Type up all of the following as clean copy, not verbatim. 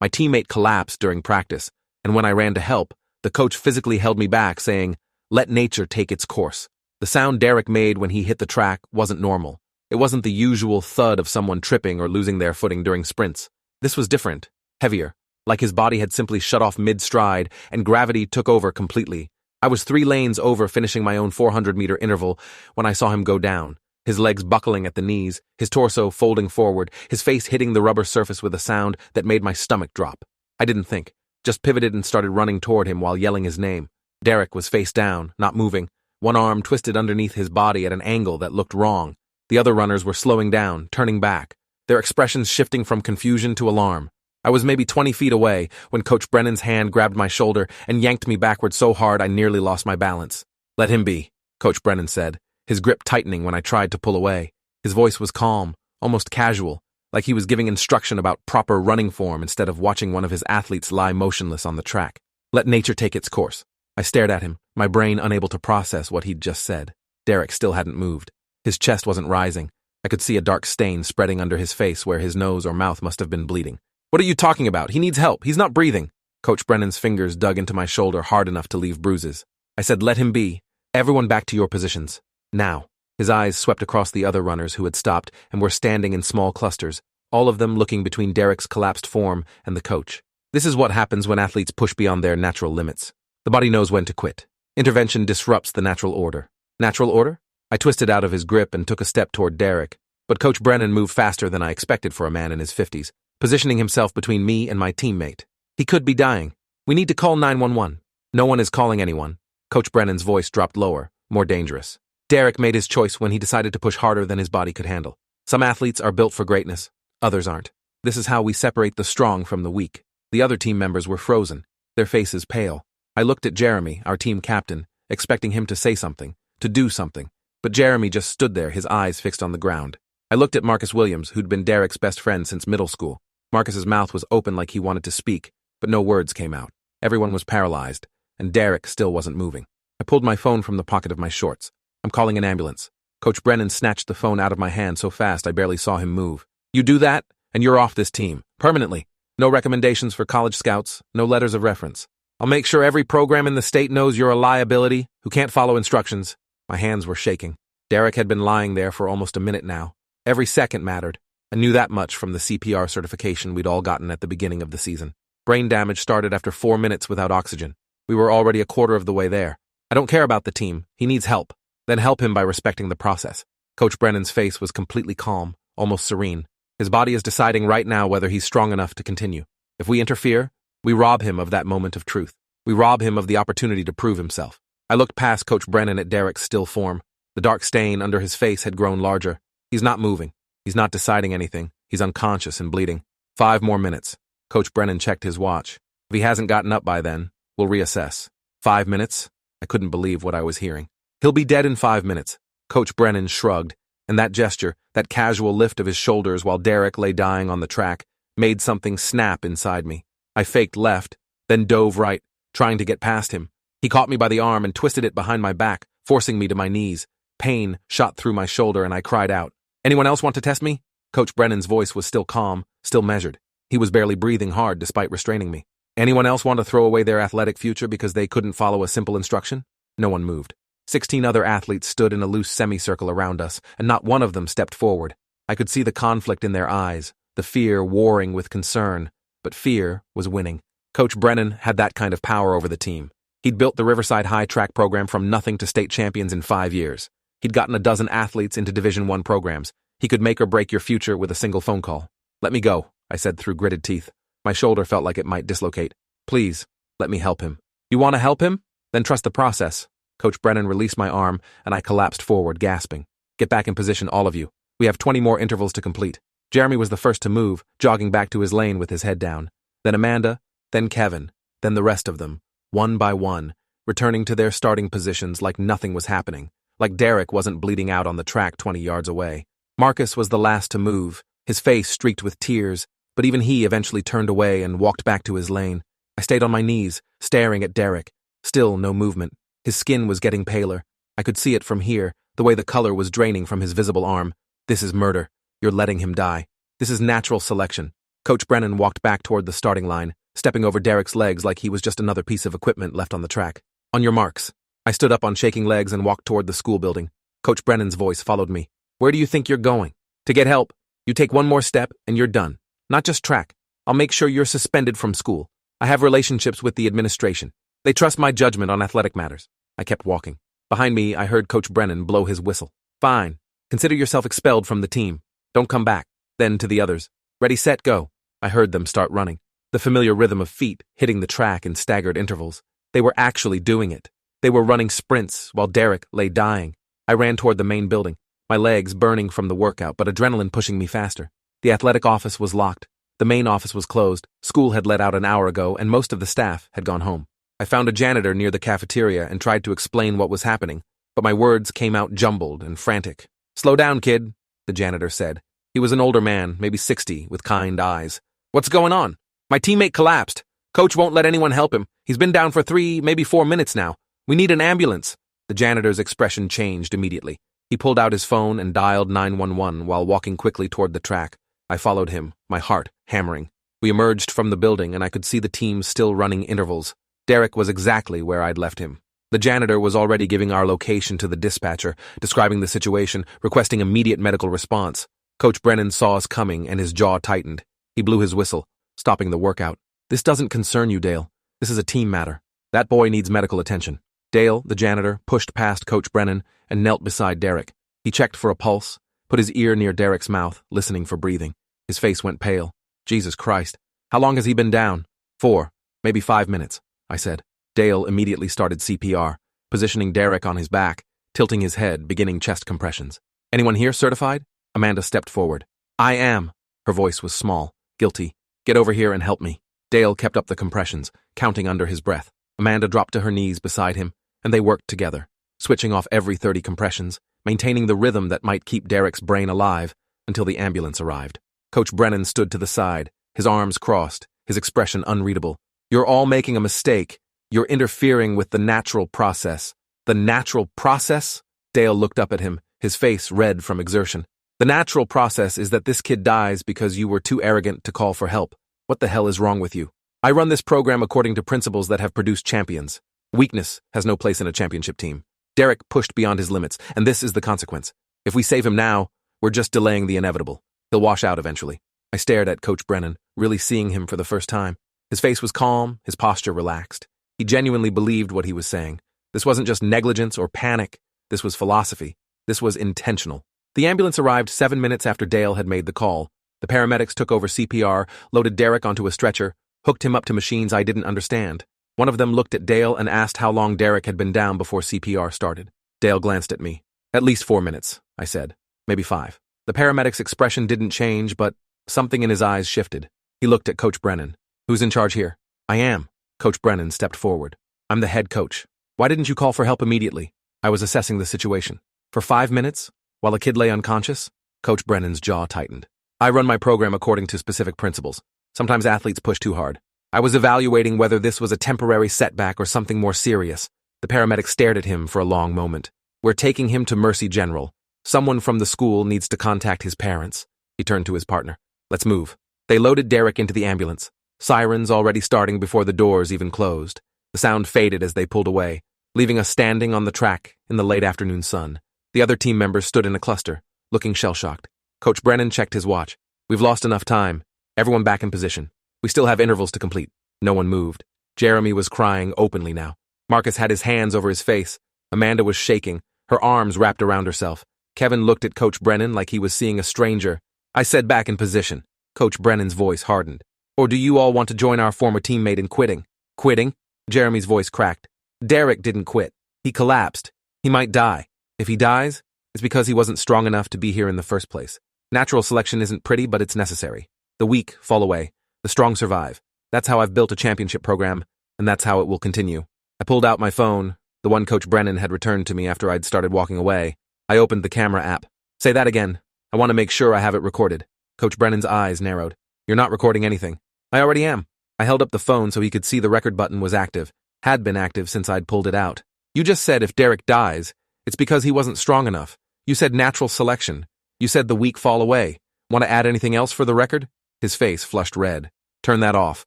My teammate collapsed during practice, and when I ran to help, the coach physically held me back, saying, "Let nature take its course." The sound Derek made when he hit the track wasn't normal. It wasn't the usual thud of someone tripping or losing their footing during sprints. This was different, heavier, like his body had simply shut off mid-stride and gravity took over completely. I was 3 lanes over finishing my own 400-meter interval when I saw him go down, his legs buckling at the knees, his torso folding forward, his face hitting the rubber surface with a sound that made my stomach drop. I didn't think, just pivoted and started running toward him while yelling his name. Derek was face down, not moving, one arm twisted underneath his body at an angle that looked wrong. The other runners were slowing down, turning back, their expressions shifting from confusion to alarm. I was maybe 20 feet away when Coach Brennan's hand grabbed my shoulder and yanked me backward so hard I nearly lost my balance. "Let him be," Coach Brennan said, his grip tightening when I tried to pull away. His voice was calm, almost casual, like he was giving instruction about proper running form instead of watching one of his athletes lie motionless on the track. Let nature take its course. I stared at him, my brain unable to process what he'd just said. Derek still hadn't moved. His chest wasn't rising. I could see a dark stain spreading under his face where his nose or mouth must have been bleeding. "What are you talking about? He needs help. He's not breathing." Coach Brennan's fingers dug into my shoulder hard enough to leave bruises. I said, "Let him be. Everyone back to your positions. Now." His eyes swept across the other runners who had stopped and were standing in small clusters, all of them looking between Derek's collapsed form and the coach. This is what happens when athletes push beyond their natural limits. The body knows when to quit. Intervention disrupts the natural order. Natural order? I twisted out of his grip and took a step toward Derek, but Coach Brennan moved faster than I expected for a man in his 50s, positioning himself between me and my teammate. He could be dying. "We need to call 911. "No one is calling anyone." Coach Brennan's voice dropped lower, more dangerous. Derek made his choice when he decided to push harder than his body could handle. Some athletes are built for greatness, others aren't. This is how we separate the strong from the weak. The other team members were frozen, their faces pale. I looked at Jeremy, our team captain, expecting him to say something, to do something, but Jeremy just stood there, his eyes fixed on the ground. I looked at Marcus Williams, who'd been Derek's best friend since middle school. Marcus's mouth was open like he wanted to speak, but no words came out. Everyone was paralyzed, and Derek still wasn't moving. I pulled my phone from the pocket of my shorts. "I'm calling an ambulance." Coach Brennan snatched the phone out of my hand so fast I barely saw him move. "You do that, and you're off this team, permanently. No recommendations for college scouts, no letters of reference. I'll make sure every program in the state knows you're a liability who can't follow instructions." My hands were shaking. Derek had been lying there for almost a minute now. Every second mattered. I knew that much from the CPR certification we'd all gotten at the beginning of the season. Brain damage started after 4 minutes without oxygen. We were already a quarter of the way there. "I don't care about the team. He needs help. Then help him by respecting the process." Coach Brennan's face was completely calm, almost serene. His body is deciding right now whether he's strong enough to continue. If we interfere, we rob him of that moment of truth. We rob him of the opportunity to prove himself. I looked past Coach Brennan at Derek's still form. The dark stain under his face had grown larger. He's not moving. He's not deciding anything. He's unconscious and bleeding. 5 more minutes. Coach Brennan checked his watch. If he hasn't gotten up by then, we'll reassess. 5 minutes? I couldn't believe what I was hearing. "He'll be dead in 5 minutes. Coach Brennan shrugged, and that gesture, that casual lift of his shoulders while Derek lay dying on the track, made something snap inside me. I faked left, then dove right, trying to get past him. He caught me by the arm and twisted it behind my back, forcing me to my knees. Pain shot through my shoulder and I cried out. "Anyone else want to test me?" Coach Brennan's voice was still calm, still measured. He was barely breathing hard despite restraining me. "Anyone else want to throw away their athletic future because they couldn't follow a simple instruction?" No one moved. 16 other athletes stood in a loose semicircle around us, and not one of them stepped forward. I could see the conflict in their eyes, the fear warring with concern, but fear was winning. Coach Brennan had that kind of power over the team. He'd built the Riverside High track program from nothing to state champions in 5 years. He'd gotten a dozen athletes into Division I programs. He could make or break your future with a single phone call. "Let me go," I said through gritted teeth. My shoulder felt like it might dislocate. "Please, let me help him." "You want to help him? Then trust the process." Coach Brennan released my arm, and I collapsed forward, gasping. "Get back in position, all of you. We have 20 more intervals to complete." Jeremy was the first to move, jogging back to his lane with his head down. Then Amanda, then Kevin, then the rest of them, one by one, returning to their starting positions like nothing was happening, like Derek wasn't bleeding out on the track 20 yards away. Marcus was the last to move, his face streaked with tears, but even he eventually turned away and walked back to his lane. I stayed on my knees, staring at Derek. Still no movement. His skin was getting paler. I could see it from here, the way the color was draining from his visible arm. "This is murder. You're letting him die. This is natural selection." Coach Brennan walked back toward the starting line, stepping over Derek's legs like he was just another piece of equipment left on the track. On your marks. I stood up on shaking legs and walked toward the school building. Coach Brennan's voice followed me. Where do you think you're going? To get help. You take one more step and you're done. Not just track. I'll make sure you're suspended from school. I have relationships with the administration. They trust my judgment on athletic matters. I kept walking. Behind me, I heard Coach Brennan blow his whistle. Fine. Consider yourself expelled from the team. Don't come back. Then to the others. Ready, set, go. I heard them start running. The familiar rhythm of feet hitting the track in staggered intervals. They were actually doing it. They were running sprints while Derek lay dying. I ran toward the main building, my legs burning from the workout but adrenaline pushing me faster. The athletic office was locked. The main office was closed. School had let out an hour ago and most of the staff had gone home. I found a janitor near the cafeteria and tried to explain what was happening, but my words came out jumbled and frantic. Slow down, kid, the janitor said. He was an older man, maybe 60, with kind eyes. What's going on? My teammate collapsed. Coach won't let anyone help him. He's been down for 3, maybe 4 minutes now. We need an ambulance. The janitor's expression changed immediately. He pulled out his phone and dialed 911 while walking quickly toward the track. I followed him, my heart hammering. We emerged from the building and I could see the team still running intervals. Derek was exactly where I'd left him. The janitor was already giving our location to the dispatcher, describing the situation, requesting immediate medical response. Coach Brennan saw us coming and his jaw tightened. He blew his whistle, stopping the workout. This doesn't concern you, Dale. This is a team matter. That boy needs medical attention. Dale, the janitor, pushed past Coach Brennan and knelt beside Derek. He checked for a pulse, put his ear near Derek's mouth, listening for breathing. His face went pale. Jesus Christ. How long has he been down? 4, maybe 5 minutes, I said. Dale immediately started CPR, positioning Derek on his back, tilting his head, beginning chest compressions. Anyone here certified? Amanda stepped forward. I am. Her voice was small, guilty. Get over here and help me. Dale kept up the compressions, counting under his breath. Amanda dropped to her knees beside him, and they worked together, switching off every 30 compressions, maintaining the rhythm that might keep Derek's brain alive until the ambulance arrived. Coach Brennan stood to the side, his arms crossed, his expression unreadable. You're all making a mistake. You're interfering with the natural process. The natural process? Dale looked up at him, his face red from exertion. The natural process is that this kid dies because you were too arrogant to call for help. What the hell is wrong with you? I run this program according to principles that have produced champions. Weakness has no place in a championship team. Derek pushed beyond his limits, and this is the consequence. If we save him now, we're just delaying the inevitable. He'll wash out eventually. I stared at Coach Brennan, really seeing him for the first time. His face was calm, his posture relaxed. He genuinely believed what he was saying. This wasn't just negligence or panic. This was philosophy. This was intentional. The ambulance arrived 7 minutes after Dale had made the call. The paramedics took over CPR, loaded Derek onto a stretcher, hooked him up to machines I didn't understand. One of them looked at Dale and asked how long Derek had been down before CPR started. Dale glanced at me. At least 4 minutes, I said. Maybe 5. The paramedic's expression didn't change, but something in his eyes shifted. He looked at Coach Brennan. Who's in charge here? I am. Coach Brennan stepped forward. I'm the head coach. Why didn't you call for help immediately? I was assessing the situation. For 5 minutes, while a kid lay unconscious? Coach Brennan's jaw tightened. I run my program according to specific principles. Sometimes athletes push too hard. I was evaluating whether this was a temporary setback or something more serious. The paramedic stared at him for a long moment. We're taking him to Mercy General. Someone from the school needs to contact his parents. He turned to his partner. Let's move. They loaded Derek into the ambulance. Sirens already starting before the doors even closed. The sound faded as they pulled away, leaving us standing on the track in the late afternoon sun. The other team members stood in a cluster, looking shell-shocked. Coach Brennan checked his watch. We've lost enough time. Everyone back in position. We still have intervals to complete. No one moved. Jeremy was crying openly now. Marcus had his hands over his face. Amanda was shaking, her arms wrapped around herself. Kevin looked at Coach Brennan like he was seeing a stranger. I said back in position. Coach Brennan's voice hardened. Or do you all want to join our former teammate in quitting? Quitting? Jeremy's voice cracked. Derek didn't quit. He collapsed. He might die. If he dies, it's because he wasn't strong enough to be here in the first place. Natural selection isn't pretty, but it's necessary. The weak fall away. The strong survive. That's how I've built a championship program, and that's how it will continue. I pulled out my phone, the one Coach Brennan had returned to me after I'd started walking away. I opened the camera app. Say that again. I want to make sure I have it recorded. Coach Brennan's eyes narrowed. You're not recording anything. I already am. I held up the phone so he could see the record button was active. Had been active since I'd pulled it out. You just said if Derek dies, it's because he wasn't strong enough. You said natural selection. You said the weak fall away. Want to add anything else for the record? His face flushed red. Turn that off.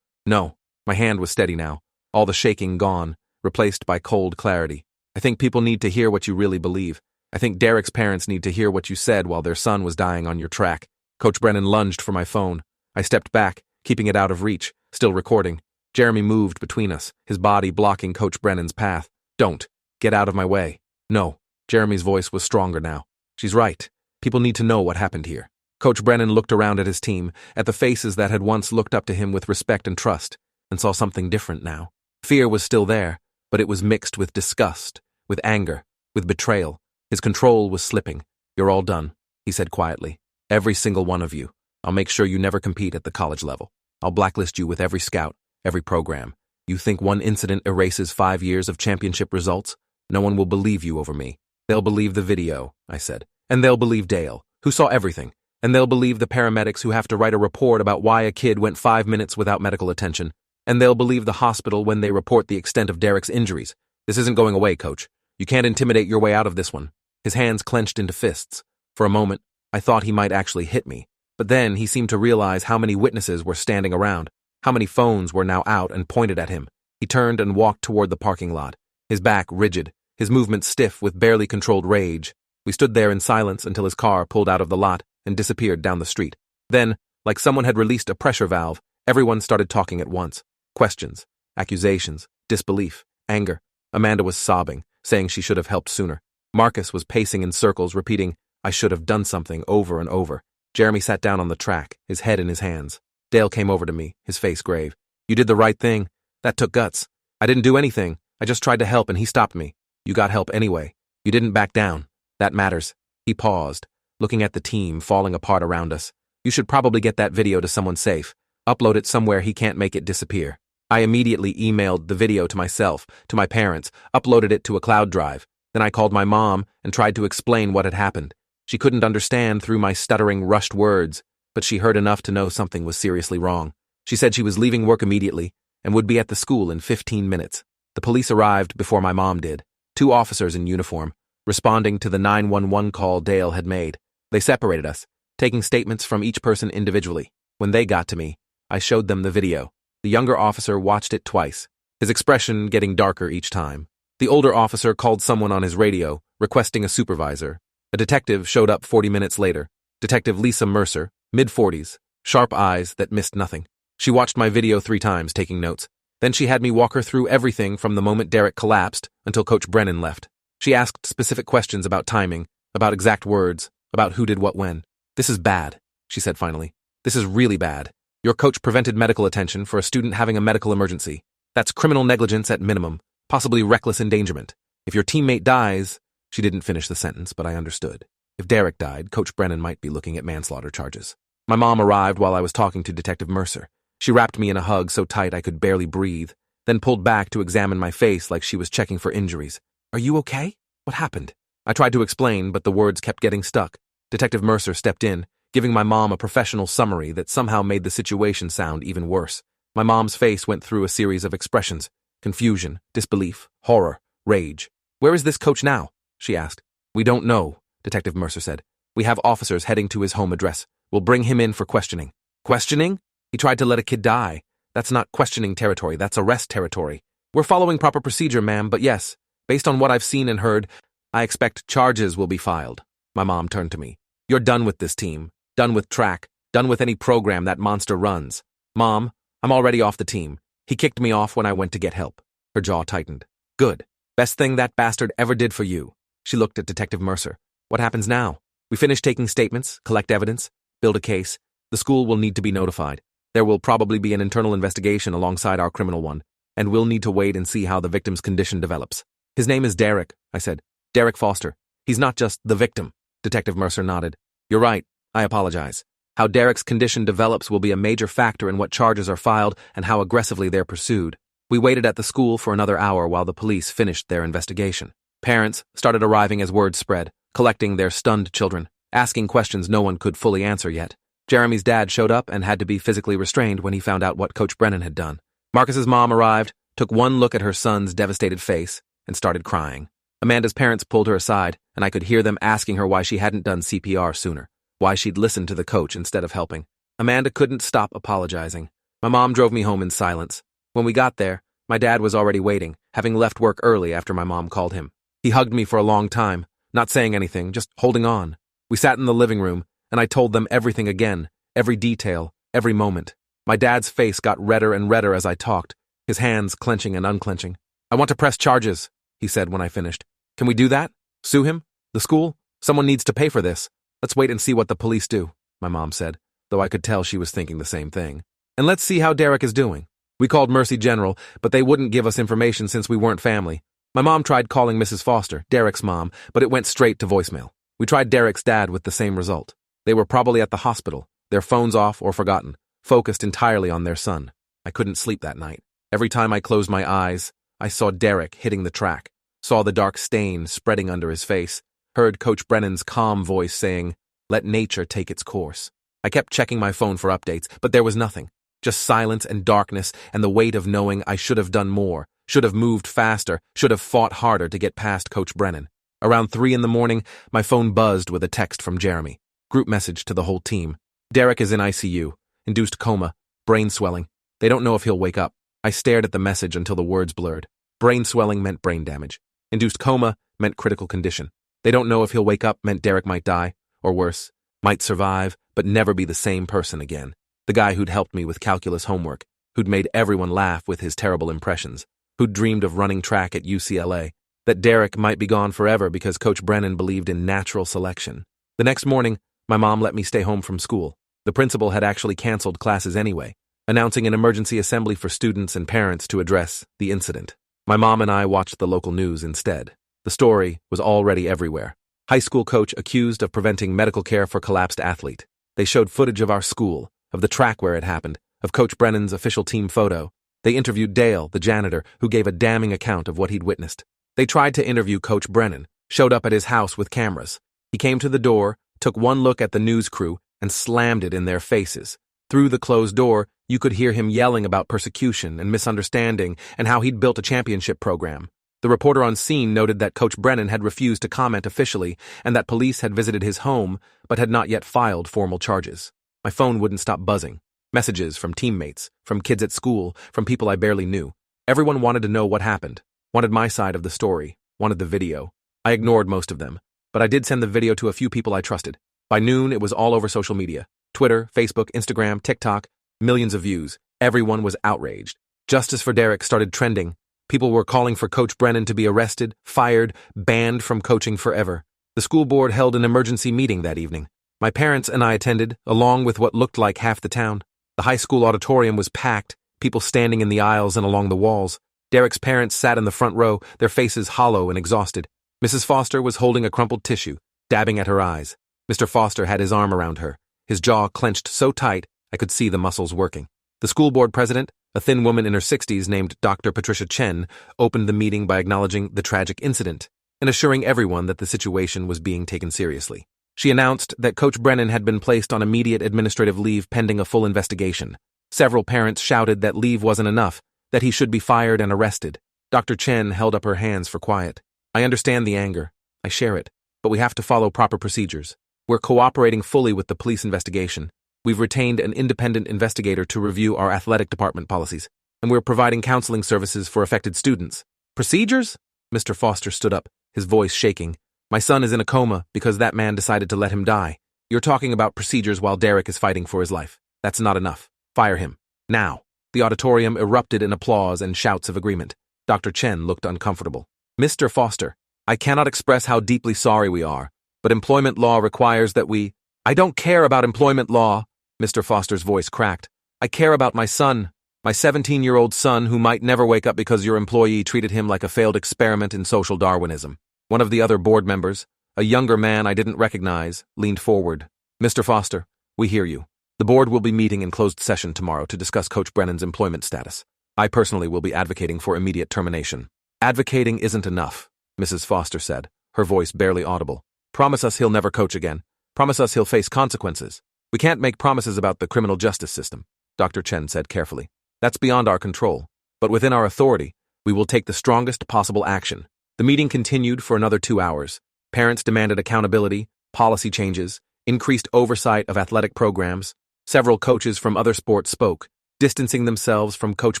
No. My hand was steady now, all the shaking gone, replaced by cold clarity. I think people need to hear what you really believe. I think Derek's parents need to hear what you said while their son was dying on your track. Coach Brennan lunged for my phone. I stepped back, keeping it out of reach, still recording. Jeremy moved between us, his body blocking Coach Brennan's path. Don't. Get out of my way. No. Jeremy's voice was stronger now. She's right. People need to know what happened here. Coach Brennan looked around at his team, at the faces that had once looked up to him with respect and trust, and saw something different now. Fear was still there, but it was mixed with disgust, with anger, with betrayal. His control was slipping. You're all done, he said quietly. Every single one of you. I'll make sure you never compete at the college level. I'll blacklist you with every scout, every program. You think one incident erases 5 years of championship results? No one will believe you over me. They'll believe the video, I said. And they'll believe Dale, who saw everything. And they'll believe the paramedics who have to write a report about why a kid went 5 minutes without medical attention. And they'll believe the hospital when they report the extent of Derek's injuries. This isn't going away, Coach. You can't intimidate your way out of this one. His hands clenched into fists. For a moment, I thought he might actually hit me. But then he seemed to realize how many witnesses were standing around, how many phones were now out and pointed at him. He turned and walked toward the parking lot, his back rigid, his movements stiff with barely controlled rage. We stood there in silence until his car pulled out of the lot and disappeared down the street. Then, like someone had released a pressure valve, everyone started talking at once. Questions, accusations, disbelief, anger. Amanda was sobbing, saying she should have helped sooner. Marcus was pacing in circles, repeating, I should have done something, over and over. Jeremy sat down on the track, his head in his hands. Dale came over to me, his face grave. You did the right thing. That took guts. I didn't do anything. I just tried to help and he stopped me. You got help anyway. You didn't back down. That matters. He paused, looking at the team falling apart around us. You should probably get that video to someone safe. Upload it somewhere he can't make it disappear. I immediately emailed the video to myself, to my parents, uploaded it to a cloud drive. Then I called my mom and tried to explain what had happened. She couldn't understand through my stuttering, rushed words, but she heard enough to know something was seriously wrong. She said she was leaving work immediately and would be at the school in 15 minutes. The police arrived before my mom did, 2 officers in uniform, responding to the 911 call Dale had made. They separated us, taking statements from each person individually. When they got to me, I showed them the video. The younger officer watched it twice, his expression getting darker each time. The older officer called someone on his radio, requesting a supervisor. A detective showed up 40 minutes later. Detective Lisa Mercer, mid-40s, sharp eyes that missed nothing. She watched my video 3 times, taking notes. Then she had me walk her through everything from the moment Derek collapsed until Coach Brennan left. She asked specific questions about timing, about exact words, about who did what when. This is bad, she said finally. This is really bad. Your coach prevented medical attention for a student having a medical emergency. That's criminal negligence at minimum, possibly reckless endangerment. If your teammate dies... She didn't finish the sentence, but I understood. If Derek died, Coach Brennan might be looking at manslaughter charges. My mom arrived while I was talking to Detective Mercer. She wrapped me in a hug so tight I could barely breathe, then pulled back to examine my face like she was checking for injuries. Are you okay? What happened? I tried to explain, but the words kept getting stuck. Detective Mercer stepped in, giving my mom a professional summary that somehow made the situation sound even worse. My mom's face went through a series of expressions: confusion, disbelief, horror, rage. Where is this coach now? She asked. We don't know, Detective Mercer said. We have officers heading to his home address. We'll bring him in for questioning. Questioning? He tried to let a kid die. That's not questioning territory, that's arrest territory. We're following proper procedure, ma'am, but yes, based on what I've seen and heard, I expect charges will be filed. My mom turned to me. You're done with this team, done with track, done with any program that monster runs. Mom, I'm already off the team. He kicked me off when I went to get help. Her jaw tightened. Good. Best thing that bastard ever did for you. She looked at Detective Mercer. What happens now? We finish taking statements, collect evidence, build a case. The school will need to be notified. There will probably be an internal investigation alongside our criminal one, and we'll need to wait and see how the victim's condition develops. His name is Derek, I said. Derek Foster. He's not just the victim. Detective Mercer nodded. You're right. I apologize. How Derek's condition develops will be a major factor in what charges are filed and how aggressively they're pursued. We waited at the school for another hour while the police finished their investigation. Parents started arriving as word spread, collecting their stunned children, asking questions no one could fully answer yet. Jeremy's dad showed up and had to be physically restrained when he found out what Coach Brennan had done. Marcus's mom arrived, took one look at her son's devastated face, and started crying. Amanda's parents pulled her aside, and I could hear them asking her why she hadn't done CPR sooner, why she'd listened to the coach instead of helping. Amanda couldn't stop apologizing. My mom drove me home in silence. When we got there, my dad was already waiting, having left work early after my mom called him. He hugged me for a long time, not saying anything, just holding on. We sat in the living room, and I told them everything again, every detail, every moment. My dad's face got redder and redder as I talked, his hands clenching and unclenching. "I want to press charges," he said when I finished. "Can we do that? Sue him? The school? Someone needs to pay for this. Let's wait and see what the police do," my mom said, though I could tell she was thinking the same thing. "And let's see how Derek is doing." We called Mercy General, but they wouldn't give us information since we weren't family. My mom tried calling Mrs. Foster, Derek's mom, but it went straight to voicemail. We tried Derek's dad with the same result. They were probably at the hospital, their phones off or forgotten, focused entirely on their son. I couldn't sleep that night. Every time I closed my eyes, I saw Derek hitting the track, saw the dark stain spreading under his face, heard Coach Brennan's calm voice saying, "Let nature take its course." I kept checking my phone for updates, but there was nothing. Just silence and darkness and the weight of knowing I should have done more, should have moved faster, should have fought harder to get past Coach Brennan. Around 3 in the morning, my phone buzzed with a text from Jeremy. Group message to the whole team. "Derek is in ICU. Induced coma. Brain swelling. They don't know if he'll wake up." I stared at the message until the words blurred. Brain swelling meant brain damage. Induced coma meant critical condition. They don't know if he'll wake up meant Derek might die, or worse, might survive, but never be the same person again. The guy who'd helped me with calculus homework, who'd made everyone laugh with his terrible impressions, who'd dreamed of running track at UCLA, that Derek might be gone forever because Coach Brennan believed in natural selection. The next morning, my mom let me stay home from school. The principal had actually canceled classes anyway, announcing an emergency assembly for students and parents to address the incident. My mom and I watched the local news instead. The story was already everywhere. High school coach accused of preventing medical care for collapsed athlete. They showed footage of our school, of the track where it happened, of Coach Brennan's official team photo. They interviewed Dale, the janitor, who gave a damning account of what he'd witnessed. They tried to interview Coach Brennan, showed up at his house with cameras. He came to the door, took one look at the news crew, and slammed it in their faces. Through the closed door, you could hear him yelling about persecution and misunderstanding and how he'd built a championship program. The reporter on scene noted that Coach Brennan had refused to comment officially and that police had visited his home but had not yet filed formal charges. My phone wouldn't stop buzzing. Messages from teammates, from kids at school, from people I barely knew. Everyone wanted to know what happened, wanted my side of the story, wanted the video. I ignored most of them, but I did send the video to a few people I trusted. By noon, it was all over social media. Twitter, Facebook, Instagram, TikTok, millions of views. Everyone was outraged. Justice for Derek started trending. People were calling for Coach Brennan to be arrested, fired, banned from coaching forever. The school board held an emergency meeting that evening. My parents and I attended, along with what looked like half the town. The high school auditorium was packed, people standing in the aisles and along the walls. Derek's parents sat in the front row, their faces hollow and exhausted. Mrs. Foster was holding a crumpled tissue, dabbing at her eyes. Mr. Foster had his arm around her, his jaw clenched so tight I could see the muscles working. The school board president, a thin woman in her 60s named Dr. Patricia Chen, opened the meeting by acknowledging the tragic incident and assuring everyone that the situation was being taken seriously. She announced that Coach Brennan had been placed on immediate administrative leave pending a full investigation. Several parents shouted that leave wasn't enough, that he should be fired and arrested. Dr. Chen held up her hands for quiet. "I understand the anger. I share it. But we have to follow proper procedures. We're cooperating fully with the police investigation. We've retained an independent investigator to review our athletic department policies, and we're providing counseling services for affected students." "Procedures?" Mr. Foster stood up, his voice shaking. "My son is in a coma because that man decided to let him die. You're talking about procedures while Derek is fighting for his life. That's not enough. Fire him. Now." The auditorium erupted in applause and shouts of agreement. Dr. Chen looked uncomfortable. "Mr. Foster, I cannot express how deeply sorry we are, but employment law requires that we—" "I don't care about employment law," Mr. Foster's voice cracked. "I care about my son, my 17-year-old son who might never wake up because your employee treated him like a failed experiment in social Darwinism." One of the other board members, a younger man I didn't recognize, leaned forward. "Mr. Foster, we hear you. The board will be meeting in closed session tomorrow to discuss Coach Brennan's employment status. I personally will be advocating for immediate termination." "Advocating isn't enough," Mrs. Foster said, her voice barely audible. "Promise us he'll never coach again. Promise us he'll face consequences." "We can't make promises about the criminal justice system," Dr. Chen said carefully. "That's beyond our control. But within our authority, we will take the strongest possible action." The meeting continued for another 2 hours. Parents demanded accountability, policy changes, increased oversight of athletic programs. Several coaches from other sports spoke, distancing themselves from Coach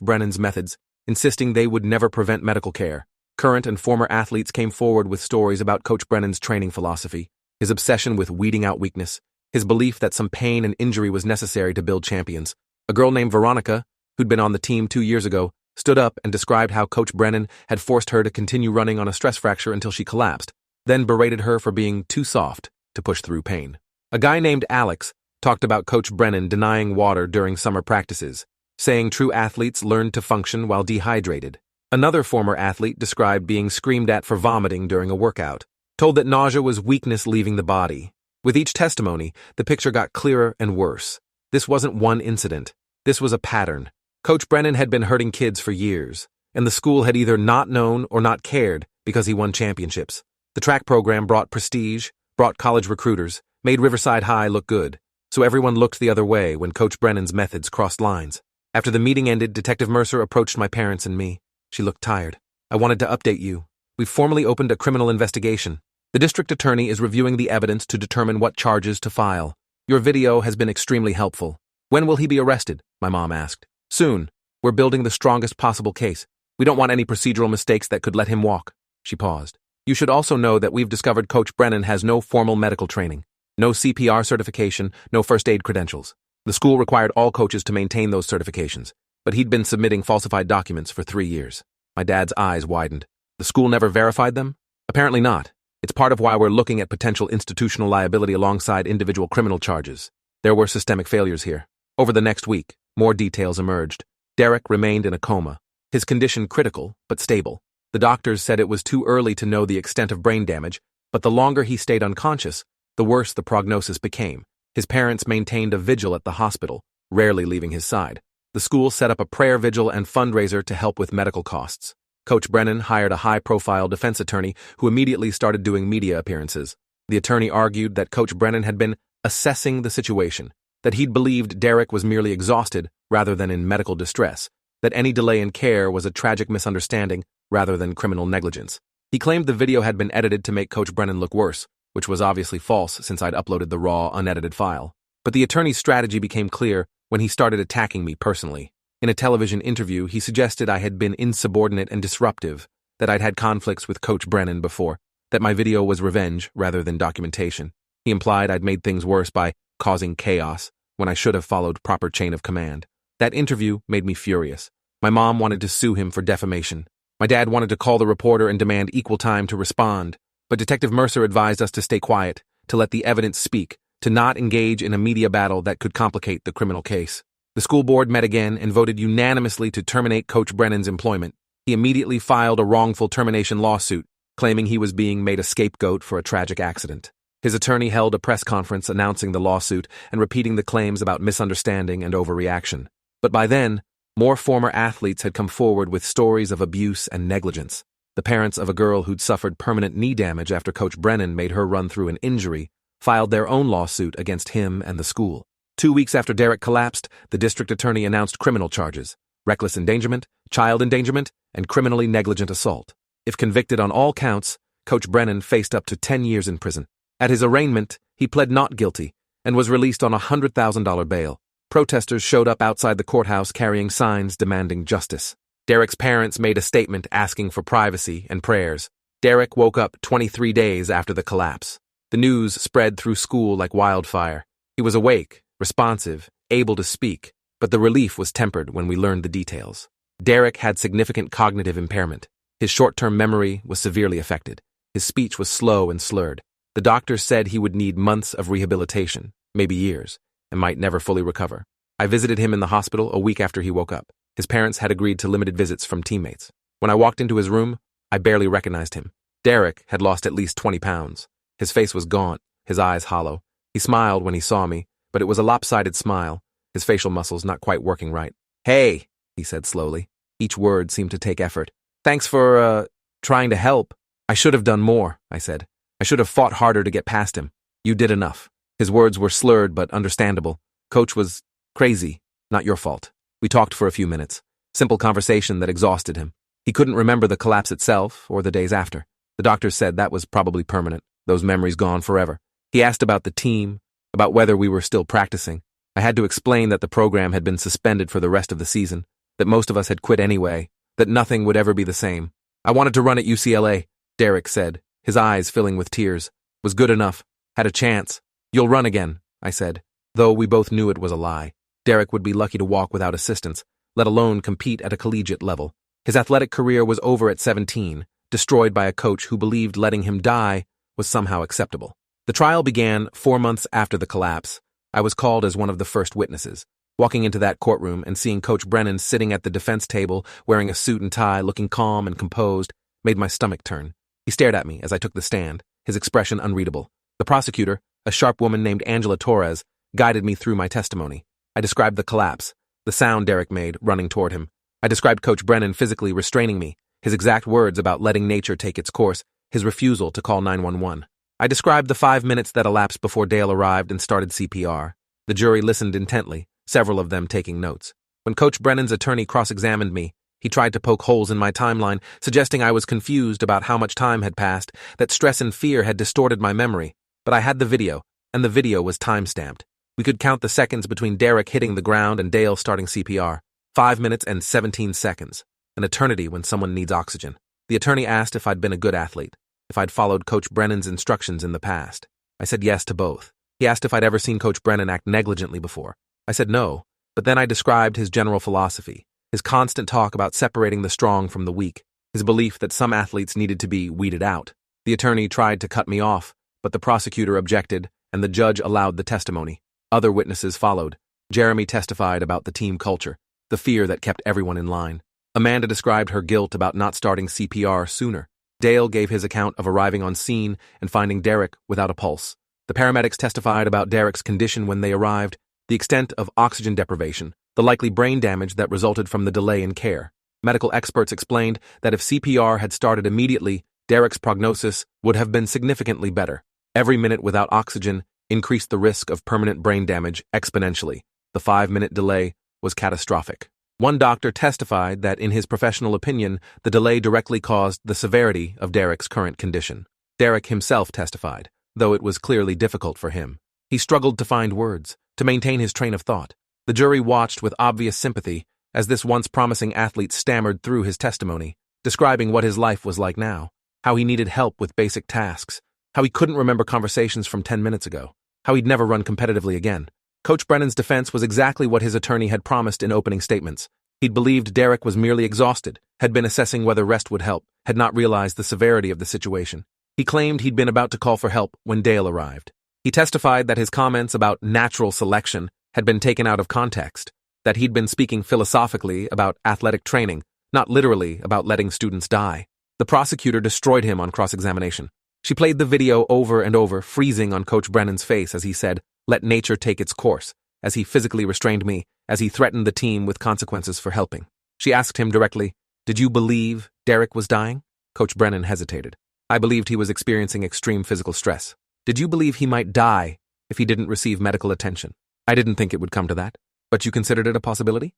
Brennan's methods, insisting they would never prevent medical care. Current and former athletes came forward with stories about Coach Brennan's training philosophy, his obsession with weeding out weakness, his belief that some pain and injury was necessary to build champions. A girl named Veronica, who'd been on the team 2 years ago, stood up and described how Coach Brennan had forced her to continue running on a stress fracture until she collapsed, then berated her for being too soft to push through pain. A guy named Alex talked about Coach Brennan denying water during summer practices, saying true athletes learned to function while dehydrated. Another former athlete described being screamed at for vomiting during a workout, told that nausea was weakness leaving the body. With each testimony, the picture got clearer and worse. This wasn't one incident. This was a pattern. Coach Brennan had been hurting kids for years, and the school had either not known or not cared because he won championships. The track program brought prestige, brought college recruiters, made Riverside High look good, so everyone looked the other way when Coach Brennan's methods crossed lines. After the meeting ended, Detective Mercer approached my parents and me. She looked tired. I wanted to update you. We've formally opened a criminal investigation. The district attorney is reviewing the evidence to determine what charges to file. Your video has been extremely helpful. When will he be arrested? My mom asked. Soon. We're building the strongest possible case. We don't want any procedural mistakes that could let him walk. She paused. You should also know that we've discovered Coach Brennan has no formal medical training, no CPR certification, no first aid credentials. The school required all coaches to maintain those certifications, but he'd been submitting falsified documents for 3 years. My dad's eyes widened. The school never verified them? Apparently not. It's part of why we're looking at potential institutional liability alongside individual criminal charges. There were systemic failures here. Over the next week, more details emerged. Derek remained in a coma. His condition critical, but stable. The doctors said it was too early to know the extent of brain damage, but the longer he stayed unconscious, the worse the prognosis became. His parents maintained a vigil at the hospital, rarely leaving his side. The school set up a prayer vigil and fundraiser to help with medical costs. Coach Brennan hired a high-profile defense attorney who immediately started doing media appearances. The attorney argued that Coach Brennan had been assessing the situation, that he'd believed Derek was merely exhausted rather than in medical distress, that any delay in care was a tragic misunderstanding rather than criminal negligence. He claimed the video had been edited to make Coach Brennan look worse, which was obviously false since I'd uploaded the raw, unedited file. But the attorney's strategy became clear when he started attacking me personally. In a television interview, he suggested I had been insubordinate and disruptive, that I'd had conflicts with Coach Brennan before, that my video was revenge rather than documentation. He implied I'd made things worse by causing chaos when I should have followed proper chain of command. That interview made me furious. My mom wanted to sue him for defamation. My dad wanted to call the reporter and demand equal time to respond, but Detective Mercer advised us to stay quiet, to let the evidence speak, to not engage in a media battle that could complicate the criminal case. The school board met again and voted unanimously to terminate Coach Brennan's employment. He immediately filed a wrongful termination lawsuit, claiming he was being made a scapegoat for a tragic accident. His attorney held a press conference announcing the lawsuit and repeating the claims about misunderstanding and overreaction. But by then, more former athletes had come forward with stories of abuse and negligence. The parents of a girl who'd suffered permanent knee damage after Coach Brennan made her run through an injury filed their own lawsuit against him and the school. 2 weeks after Derek collapsed, the district attorney announced criminal charges: reckless endangerment, child endangerment, and criminally negligent assault. If convicted on all counts, Coach Brennan faced up to 10 years in prison. At his arraignment, he pled not guilty and was released on a $100,000 bail. Protesters showed up outside the courthouse carrying signs demanding justice. Derek's parents made a statement asking for privacy and prayers. Derek woke up 23 days after the collapse. The news spread through school like wildfire. He was awake, responsive, able to speak, but the relief was tempered when we learned the details. Derek had significant cognitive impairment. His short-term memory was severely affected. His speech was slow and slurred. The doctors said he would need months of rehabilitation, maybe years, and might never fully recover. I visited him in the hospital a week after he woke up. His parents had agreed to limited visits from teammates. When I walked into his room, I barely recognized him. Derek had lost at least 20 pounds. His face was gaunt, his eyes hollow. He smiled when he saw me, but it was a lopsided smile, his facial muscles not quite working right. "Hey," he said slowly. Each word seemed to take effort. "Thanks for, trying to help." "I should have done more," I said. "I should have fought harder to get past him. You did enough." His words were slurred but understandable. "Coach was crazy. Not your fault." We talked for a few minutes. Simple conversation that exhausted him. He couldn't remember the collapse itself or the days after. The doctors said that was probably permanent, those memories gone forever. He asked about the team, about whether we were still practicing. I had to explain that the program had been suspended for the rest of the season, that most of us had quit anyway, that nothing would ever be the same. I wanted to run at UCLA, Derek said, his eyes filling with tears. Was good enough. Had a chance. You'll run again, I said, though we both knew it was a lie. Derek would be lucky to walk without assistance, let alone compete at a collegiate level. His athletic career was over at 17, destroyed by a coach who believed letting him die was somehow acceptable. The trial began 4 months after the collapse. I was called as one of the first witnesses. Walking into that courtroom and seeing Coach Brennan sitting at the defense table, wearing a suit and tie, looking calm and composed, made my stomach turn. He stared at me as I took the stand, his expression unreadable. The prosecutor, a sharp woman named Angela Torres, guided me through my testimony. I described the collapse, the sound Derek made running toward him. I described Coach Brennan physically restraining me, his exact words about letting nature take its course, his refusal to call 911. I described the 5 minutes that elapsed before Dale arrived and started CPR. The jury listened intently, several of them taking notes. When Coach Brennan's attorney cross-examined me, he tried to poke holes in my timeline, suggesting I was confused about how much time had passed, that stress and fear had distorted my memory. But I had the video, and the video was time-stamped. We could count the seconds between Derek hitting the ground and Dale starting CPR. 5 minutes and 17 seconds. An eternity when someone needs oxygen. The attorney asked if I'd been a good athlete, if I'd followed Coach Brennan's instructions in the past. I said yes to both. He asked if I'd ever seen Coach Brennan act negligently before. I said no, but then I described his general philosophy, his constant talk about separating the strong from the weak, his belief that some athletes needed to be weeded out. The attorney tried to cut me off, but the prosecutor objected, and the judge allowed the testimony. Other witnesses followed. Jeremy testified about the team culture, the fear that kept everyone in line. Amanda described her guilt about not starting CPR sooner. Dale gave his account of arriving on scene and finding Derek without a pulse. The paramedics testified about Derek's condition when they arrived, the extent of oxygen deprivation, the likely brain damage that resulted from the delay in care. Medical experts explained that if CPR had started immediately, Derek's prognosis would have been significantly better. Every minute without oxygen increased the risk of permanent brain damage exponentially. The 5-minute delay was catastrophic. One doctor testified that, in his professional opinion, the delay directly caused the severity of Derek's current condition. Derek himself testified, though it was clearly difficult for him. He struggled to find words, to maintain his train of thought. The jury watched with obvious sympathy as this once promising athlete stammered through his testimony, describing what his life was like now, how he needed help with basic tasks, how he couldn't remember conversations from 10 minutes ago, how he'd never run competitively again. Coach Brennan's defense was exactly what his attorney had promised in opening statements. He'd believed Derek was merely exhausted, had been assessing whether rest would help, had not realized the severity of the situation. He claimed he'd been about to call for help when Dale arrived. He testified that his comments about natural selection had been taken out of context, that he'd been speaking philosophically about athletic training, not literally about letting students die. The prosecutor destroyed him on cross-examination. She played the video over and over, freezing on Coach Brennan's face as he said, "Let nature take its course," as he physically restrained me, as he threatened the team with consequences for helping. She asked him directly, "Did you believe Derek was dying?" Coach Brennan hesitated. "I believed he was experiencing extreme physical stress." "Did you believe he might die if he didn't receive medical attention?" "I didn't think it would come to that." "But you considered it a possibility?"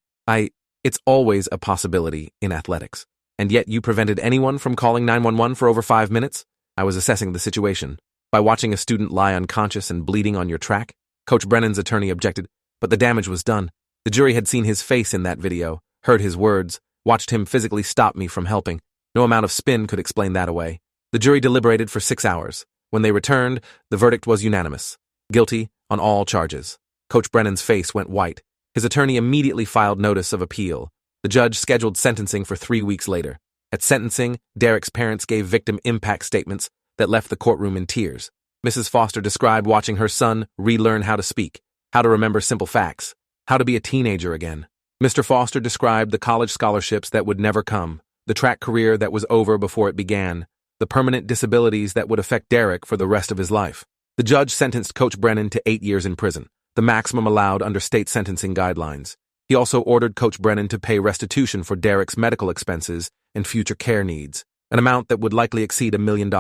It's always a possibility in athletics. And yet you prevented anyone from calling 911 for over 5 minutes?" "I was assessing the situation. By watching a student lie unconscious and bleeding on your track?" Coach Brennan's attorney objected, but the damage was done. The jury had seen his face in that video, heard his words, watched him physically stop me from helping. No amount of spin could explain that away. The jury deliberated for 6 hours. When they returned, the verdict was unanimous. Guilty on all charges. Coach Brennan's face went white. His attorney immediately filed notice of appeal. The judge scheduled sentencing for 3 weeks later. At sentencing, Derek's parents gave victim impact statements that left the courtroom in tears. Mrs. Foster described watching her son relearn how to speak, how to remember simple facts, how to be a teenager again. Mr. Foster described the college scholarships that would never come, the track career that was over before it began, the permanent disabilities that would affect Derek for the rest of his life. The judge sentenced Coach Brennan to 8 years in prison, the maximum allowed under state sentencing guidelines. He also ordered Coach Brennan to pay restitution for Derek's medical expenses and future care needs, an amount that would likely exceed $1 million.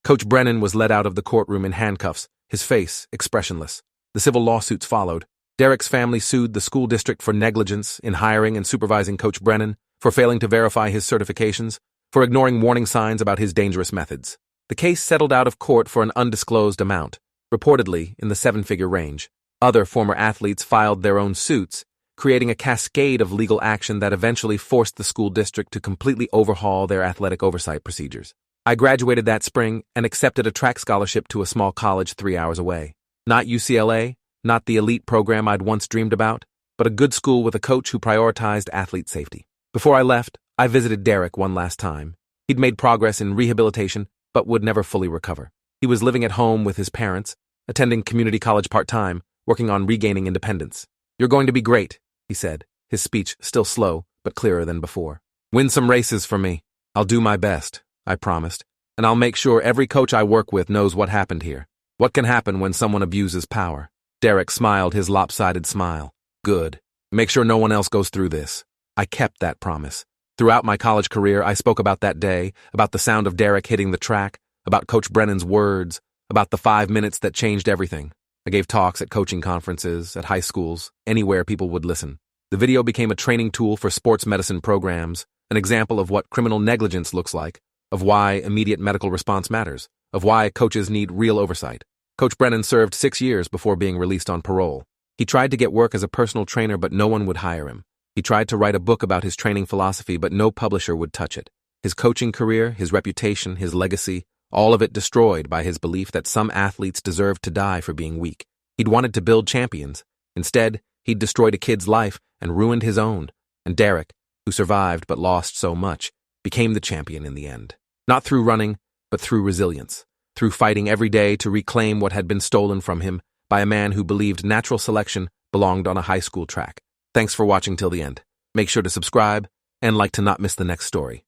Coach Brennan was led out of the courtroom in handcuffs, his face expressionless. The civil lawsuits followed. Derek's family sued the school district for negligence in hiring and supervising Coach Brennan, for failing to verify his certifications, for ignoring warning signs about his dangerous methods. The case settled out of court for an undisclosed amount, reportedly in the 7-figure range. Other former athletes filed their own suits, creating a cascade of legal action that eventually forced the school district to completely overhaul their athletic oversight procedures. I graduated that spring and accepted a track scholarship to a small college 3 hours away. Not UCLA, not the elite program I'd once dreamed about, but a good school with a coach who prioritized athlete safety. Before I left, I visited Derek one last time. He'd made progress in rehabilitation, but would never fully recover. He was living at home with his parents, attending community college part-time, working on regaining independence. "You're going to be great," he said, his speech still slow, but clearer than before. "Win some races for me. I'll do my best," I promised, "and I'll make sure every coach I work with knows what happened here. What can happen when someone abuses power?" Derek smiled his lopsided smile. "Good. Make sure no one else goes through this." I kept that promise. Throughout my college career, I spoke about that day, about the sound of Derek hitting the track, about Coach Brennan's words, about the 5 minutes that changed everything. I gave talks at coaching conferences, at high schools, anywhere people would listen. The video became a training tool for sports medicine programs, an example of what criminal negligence looks like, of why immediate medical response matters, of why coaches need real oversight. Coach Brennan served 6 years before being released on parole. He tried to get work as a personal trainer, but no one would hire him. He tried to write a book about his training philosophy, but no publisher would touch it. His coaching career, his reputation, his legacy, all of it destroyed by his belief that some athletes deserved to die for being weak. He'd wanted to build champions. Instead, he'd destroyed a kid's life and ruined his own. And Derek, who survived but lost so much, became the champion in the end. Not through running, but through resilience. Through fighting every day to reclaim what had been stolen from him by a man who believed natural selection belonged on a high school track. Thanks for watching till the end. Make sure to subscribe and like to not miss the next story.